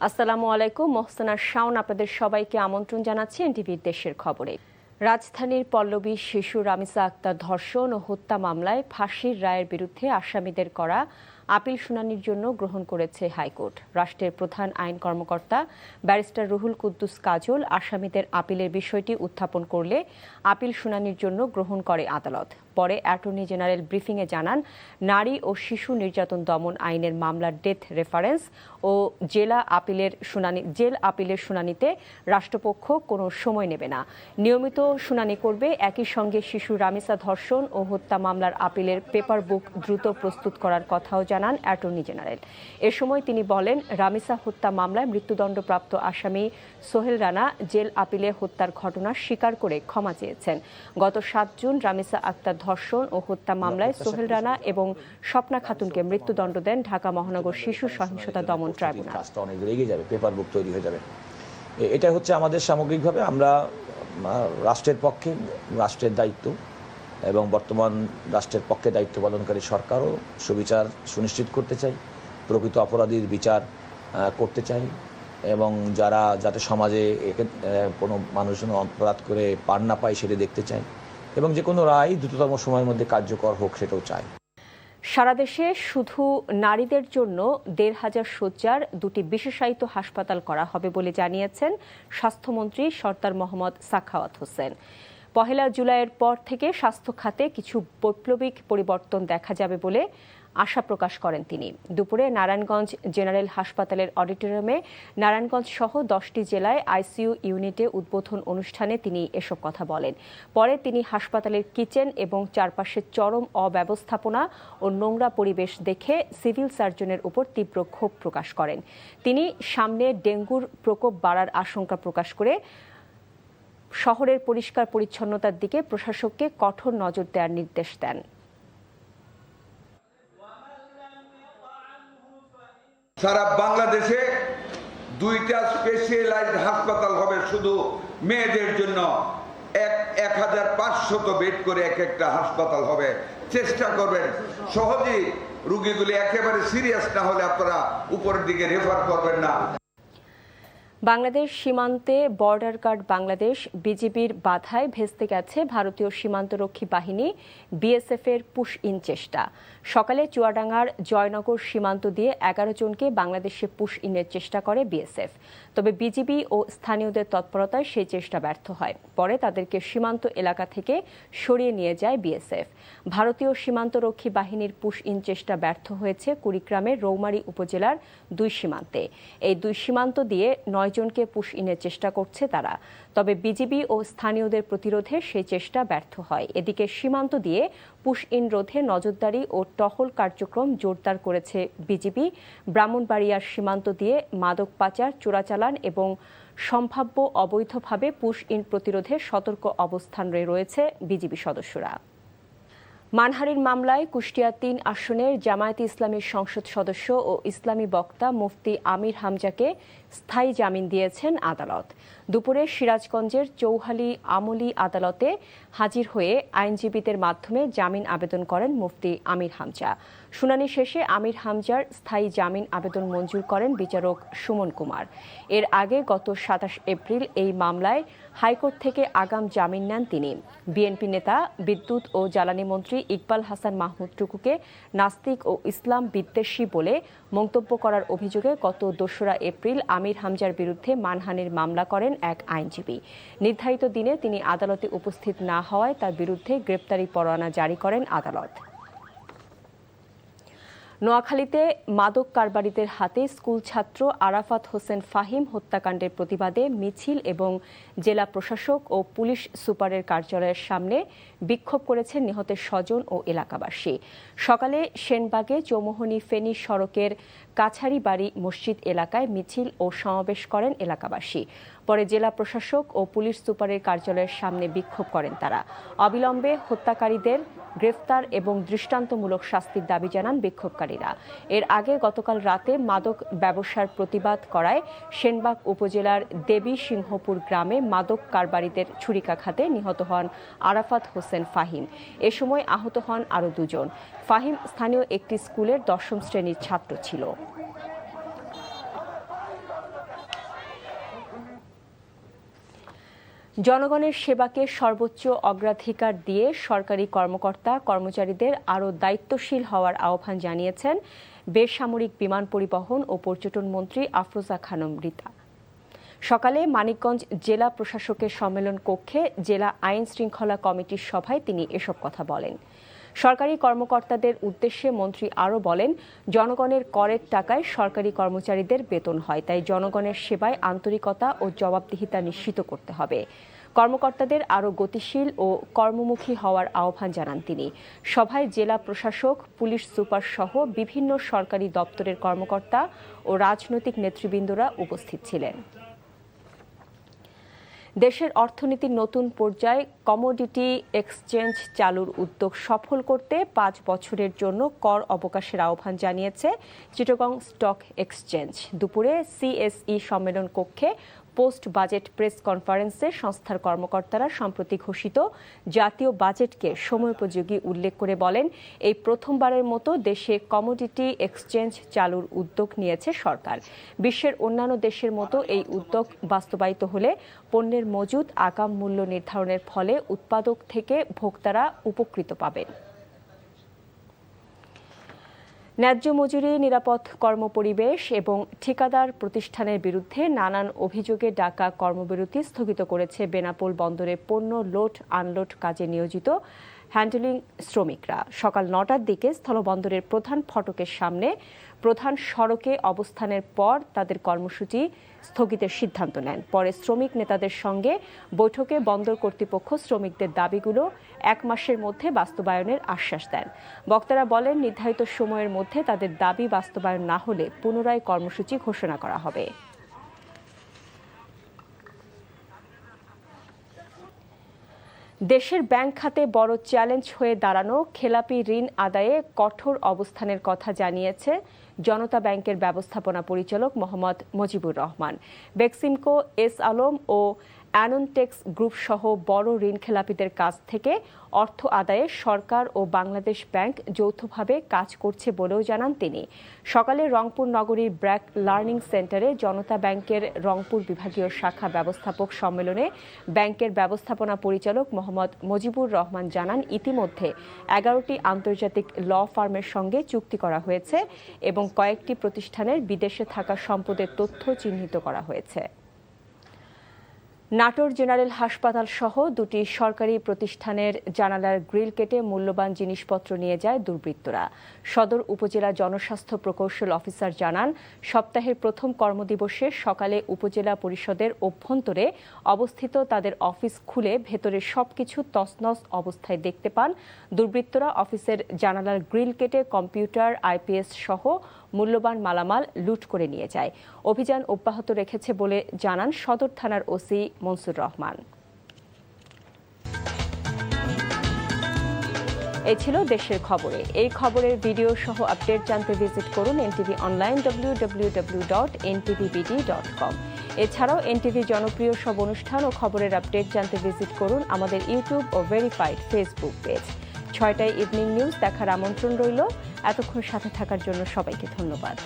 আসসালামু আলাইকুম। মোহসেনা শাওন আপনাদের সবাইকে আমন্ত্রণ জানাচ্ছি এনটিভির দেশের খবরে। রাজধানীর পল্লবী শিশু রামিসা আক্তার ধর্ষণ ও হত্যা মামলায় ফাঁসির রায়ের বিরুদ্ধে আসামিদের করা আপিল শুনানির জন্য গ্রহণ করেছে হাইকোর্ট। রাষ্ট্রের প্রধান আইন কর্মকর্তা ব্যারিস্টার রুহুল কুদ্দুস কাজল আসামিদের আপিলের বিষয়টি উত্থাপন করলে আপিল শুনানির জন্য গ্রহণ করে আদালত। পরে অ্যাটর্নি জেনারেল ব্রিফিংয়ে জানান, নারী ও শিশু নির্যাতন দমন আইনের মামলার ডেথ রেফারেন্স ও জেল আপিলের শুনানিতে রাষ্ট্রপক্ষ কোনো সময় নেবে না, নিয়মিত শুনানি করবে। একই সঙ্গে শিশু রামিসা ধর্ষণ ও হত্যা মামলার আপিলের পেপার বুক দ্রুত প্রস্তুত করার কথাও জানান অ্যাটর্নি জেনারেল। এ সময় তিনি বলেন, রামিসা হত্যা মামলায় মৃত্যুদণ্ডপ্রাপ্ত আসামি সোহেল রানা জেল আপিলে হত্যার ঘটনা স্বীকার করে ক্ষমা চেয়েছেন। গত ৭ জুন রামিসা আক্তার ধর্ষণ ও হত্যা মামলায় সোহেল রানা এবং স্বপ্না খাতুনকে মৃত্যুদণ্ড দেন ঢাকা মহানগর শিশু সহিংসতা দমন ট্রাইব্যুনাল। অনেক এগিয়ে যাবে, পেপার বুক তৈরি হয়ে যাবে। এটা হচ্ছে আমাদের সামগ্রিকভাবে আমরা রাষ্ট্রের পক্ষে, রাষ্ট্রের দায়িত্ব এবং বর্তমান রাষ্ট্রের পক্ষে দায়িত্ব পালনকারী সরকারও সুবিচার সুনিশ্চিত করতে চাই, প্রকৃত অপরাধীর বিচার করতে চাই এবং যারা যাতে সমাজে কোনো মানুষজন অপরাধ করে পার না পায় সেটা দেখতে চাই এবং যে কোনো রায় দ্রুততম সময়ের মধ্যে কার্যকর হোক সেটাও চাই। সারা দেশে শুধু নারীদের জন্য ১৫০০ শয্যার ২টি বিশেষায়িত হাসপাতাল করা হবে বলে জানিয়েছেন স্বাস্থ্যমন্ত্রী সরদার মোহাম্মদ সাখাওয়াত হোসেন। ১ জুলাইয়ের পর থেকে স্বাস্থ্য খাতে কিছু বৈপ্লবিক পরিবর্তন দেখা যাবে বলে আশা প্রকাশ করেন তিনি। দুপুরে নারায়ণগঞ্জ জেনারেল হাসপাতালের অডিটোরিয়ামে নারায়ণগঞ্জ সহ 10টি জেলায় আইসিইউ ইউনিটে উদ্বোধন অনুষ্ঠানে তিনি এসব কথা বলেন। পরে তিনি হাসপাতালের কিচেন এবং চারপাশে চরম অব্যবস্থাপনা ও নোংরা পরিবেশ দেখে সিভিল সার্জনের উপর তীব্র ক্ষোভ প্রকাশ করেন। তিনি সামনে ডেঙ্গুর প্রকোপ বাড়ার আশঙ্কা প্রকাশ করে শহরের পরিষ্কার পরিচ্ছন্নতার দিকে প্রশাসককে কঠোর নজর দেওয়ার নির্দেশ দেন। সারা বাংলাদেশে 2টা স্পেশালাইজড হাসপাতাল হবে শুধু মেয়েদের জন্য। 1500 বেড করে একটা হাসপাতাল হবে। চেষ্টা করবেন সহজেই রোগীগুলি একেবারে সিরিয়াস না হলে আপনারা উপরের দিকে রেফার করবেন না। বাংলাদেশ সীমান্তে বর্ডার গার্ড বাংলাদেশ বিজিবির বাধায় ভেস্তে গেছে ভারতীয় সীমান্তরক্ষী বাহিনী বিএসএফ এর পুশ ইন চেষ্টা। সকালে চুয়াডাঙ্গার জয়নগর সীমান্ত দিয়ে 11 জনকে বাংলাদেশে পুশ ইনের চেষ্টা করে বিএসএফ। তবে বিজিবি ও স্থানীয়দের তৎপরতায় সেই চেষ্টা ব্যর্থ হয়। পরে তাদেরকে সীমান্ত এলাকা থেকে সরিয়ে নিয়ে যায় বিএসএফ। ভারতীয় সীমান্তরক্ষী বাহিনীর পুশ ইন চেষ্টা ব্যর্থ হয়েছে কুড়িগ্রামের রৌমারী উপজেলার 2 সীমান্তে। এই 2 সীমান্ত দিয়ে 9 জনকে পুশ ইনের চেষ্টা করছে তারা। তবে বিজিবি ও স্থানীয়দের প্রতিরোধে সেই চেষ্টা ব্যর্থ হয়। এদিকে সীমান্ত দিয়ে পুশ ইন রোধে নজরদারি ও টহল কার্যক্রম জোরদার করেছে বিজিবি। ব্রাহ্মণবাড়িয়ার সীমান্ত দিয়ে মাদক পাচার, চোরাচালান এবং সম্ভাব্য অবৈধভাবে পুশ ইন প্রতিরোধে সতর্ক অবস্থানে রয়েছে বিজিবি সদস্যরা। মানহানির মামলায় কুষ্টিয়া 3 আসনের জামায়াতে ইসলামীর সংসদ সদস্য ও ইসলামী বক্তা মুফতি আমির হামজাকে স্থায়ী জামিন দিয়েছেন আদালত। দুপুরে সিরাজগঞ্জের চৌহালি আমলি আদালতে হাজির হয়ে আইনজীবীদের মাধ্যমে জামিন আবেদন করেন মুফতি আমির হামজা। শুনানি শেষে আমির হামজার স্থায়ী জামিন আবেদন মঞ্জুর করেন বিচারক সুমন কুমার। এর আগে গত 27 এপ্রিল এই মামলায় হাইকোর্ট থেকে আগাম জামিন নেন তিনি। বিএনপি নেতা বিদ্যুৎ ও জ্বালানি মন্ত্রী ইকবাল হাসান মাহমুদ টুকুকে নাস্তিক ও ইসলাম বিদ্বেষী বলে মন্তব্য করার অভিযোগে গত 2রা এপ্রিল আমির হামজার বিরুদ্ধে মানহানির মামলা করেন এক আইনজীবী। নির্ধারিত দিনে তিনি আদালতে উপস্থিত না হওয়ায় তার বিরুদ্ধে গ্রেপ্তারি পরোয়ানা জারি করেন আদালত। নোয়াখালীতে মাদক কারবারিদের হাতে স্কুল ছাত্র আরাফাত হোসেন ফাহিম হত্যাকাণ্ডের প্রতিবাদে মিছিল এবং জেলা প্রশাসক ও পুলিশ সুপারের কার্যালয়ের সামনে বিক্ষোভ করেছেন নিহতের স্বজন ও এলাকাবাসী। সকালে সেনবাগে চৌমুহনী ফেনী সড়কের কাছারিবাড়ি মসজিদ এলাকায় মিছিল ও সমাবেশ করেন এলাকাবাসী। পরে জেলা প্রশাসক ও পুলিশ সুপারের কার্যালয়ের সামনে বিক্ষোভ করেন তারা। অবিলম্বে হত্যাকারীদের গ্রেফতার এবং দৃষ্টান্তমূলক শাস্তির দাবি জানান বিক্ষোভকারীরা। এর আগে গতকাল রাতে মাদক ব্যবসার প্রতিবাদ করায় সেনবাগ উপজেলার দেবী সিংহপুর গ্রামে মাদক কারবারিদের ছুরিকাঘাতে নিহত হন আরাফাত হোসেন ফাহিম। এ সময় আহত হন আরও 2 জন। ফাহিম স্থানীয় একটি স্কুলের 10ম শ্রেণীর ছাত্র ছিল। জনগণের সেবাকে সর্বোচ্চ অগ্রাধিকার দিয়ে সরকারি কর্মকর্তা কর্মচারীদের আরও দায়িত্বশীল হওয়ার আহ্বান জানিয়েছেন বেসামরিক বিমান পরিবহন ও পর্যটন মন্ত্রী আফরোজা খানম রিতা। সকালে মানিকগঞ্জ জেলা প্রশাসকের সম্মেলন কক্ষে জেলা আইন শৃঙ্খলা কমিটির সভায় তিনি এসব কথা বলেন। সরকারি কর্মকর্তাদের উদ্দেশ্যে মন্ত্রী আরও বলেন, জনগণের করের টাকায় সরকারি কর্মচারীদের বেতন হয়, তাই জনগণের সেবায় আন্তরিকতা ও জবাবদিহিতা নিশ্চিত করতে হবে। কর্মকর্তাদের আরও গতিশীল ও কর্মমুখী হওয়ার আহ্বান জানান তিনি। সভায় জেলা প্রশাসক, পুলিশ সুপার সহ বিভিন্ন সরকারি দপ্তরের কর্মকর্তা ও রাজনৈতিক নেতৃবৃন্দরা উপস্থিত ছিলেন। দেশের অর্থনীতির নতুন পর্যায়ে কমোডিটি এক্সচেঞ্জ চালুর উদ্যোগ সফল করতে 5 বছরের জন্য কর অবকাশের আহ্বান জানিয়েছে চিটাগং স্টক এক্সচেঞ্জ। দুপুরে সিএসই সম্মেলন কক্ষে পোস্ট বাজেট প্রেস কনফারেন্সে সংস্থার কর্মকর্তারা সম্প্রতি ঘোষিত জাতীয় বাজেটকে সময়োপযোগী উল্লেখ করে বলেন, এই প্রথমবারের মতো দেশে কমোডিটি এক্সচেঞ্জ চালুর উদ্যোগ নিয়েছে সরকার। বিশ্বের অন্যান্য দেশের মতো এই উদ্যোগ বাস্তবায়িত হলে পণ্যের মজুদ আগাম মূল্য নির্ধারণের ফলে উৎপাদক থেকে ভোক্তারা উপকৃত পাবেন। ন্যায্য মজুরি, নিরাপদ কর্মপরিবেশ এবং ঠিকাদার প্রতিষ্ঠানের বিরুদ্ধে নানান অভিযোগে ডাকা কর্মবিরতি স্থগিত করেছে বেনাপোল বন্দরে পণ্য লোড আনলোড কাজে নিয়োজিত হ্যান্ডলিং শ্রমিকরা। সকাল 9টার দিকে স্থলবন্দরের প্রধান ফটকের সামনে প্রধান সড়কে অবস্থানের পর তাদের কর্মসূচি স্থগিতের সিদ্ধান্ত নেন। পরে শ্রমিক নেতাদের সঙ্গে বৈঠকে বন্দর কর্তৃপক্ষ শ্রমিকদের দাবিগুলো 1 মাসের মধ্যে বাস্তবায়নের আশ্বাস দেন। বক্তারা বলেন, নির্ধারিত সময়ের মধ্যে তাদের দাবি বাস্তবায়ন না হলে পুনরায় কর্মসূচি ঘোষণা করা হবে। দেশের ব্যাংক খাতে বড় চ্যালেঞ্জ হয়ে দাঁড়ানো খেলাপি ঋণ আদায়ে কঠোর অবস্থানের কথা জানিয়েছে জনতা ব্যাংকের ব্যবস্থাপনা পরিচালক মোহাম্মদ মজিবুর রহমান। বেক্সিমকো, এস আলম ও অ্যাননটেক্স গ্রুপ সহ বড় ঋণ খেলাপিদের কাছ থেকে অর্থ আদায়ে সরকার ও বাংলাদেশ ব্যাংক যৌথভাবে কাজ করছে বলেও জানান তিনি। সকালে রংপুর নগরীর ব্র্যাক লার্নিং সেন্টারে জনতা ব্যাংকের রংপুর বিভাগীয় শাখা ব্যবস্থাপক সম্মেলনে ব্যাংকের ব্যবস্থাপনা পরিচালক মোহাম্মদ মজিবুর রহমান জানান, ইতিমধ্যে 11টি আন্তর্জাতিক ল ফার্মের সঙ্গে চুক্তি করা হয়েছে এবং কয়েকটি প্রতিষ্ঠানের বিদেশে থাকা সম্পদের তথ্য চিহ্নিত করা হয়েছে। নাটোর জেনারেল হাসপাতাল সহ 2টি সরকারি প্রতিষ্ঠানের জানালার গ্রিল কেটে মূল্যবান জিনিসপত্র নিয়ে যায় দুর্বৃত্তরা। সদর উপজেলা জনস্বাস্থ্য প্রকৌশল অফিসার জানান, সপ্তাহের প্রথম কর্মদিবসে সকালে উপজেলা পরিষদের অভ্যন্তরে অবস্থিত তাদের অফিস খুলে ভেতরে সবকিছু তছনছ অবস্থায় দেখতে পান দুর্বৃত্তরা। অফিসের জানালার গ্রিল কেটে কম্পিউটার, আইপিএস সহ মূল্যবান মালামাল লুট করে নিয়ে যায়। অভিযান অব্যাহত রেখেছে বলে জানান সদর থানার ওসি মনসুর রহমান। এই ছিল দেশের খবরে। এই খবরের ভিডিও সহ আপডেট জানতে ভিজিট করুন এনটিভি অনলাইন www.ntvbd.com। এছাড়াও এনটিভি জনপ্রিয় সব অনুষ্ঠান ও খবরের আপডেট জানতে ভিজিট করুন আমাদের ইউটিউব ও ভেরিফাইড ফেসবুক পেজ। 6টায় ইভিনিং নিউজ দেখার আমন্ত্রণ রইল। এতক্ষণ সাথে থাকার জন্য সবাইকে ধন্যবাদ।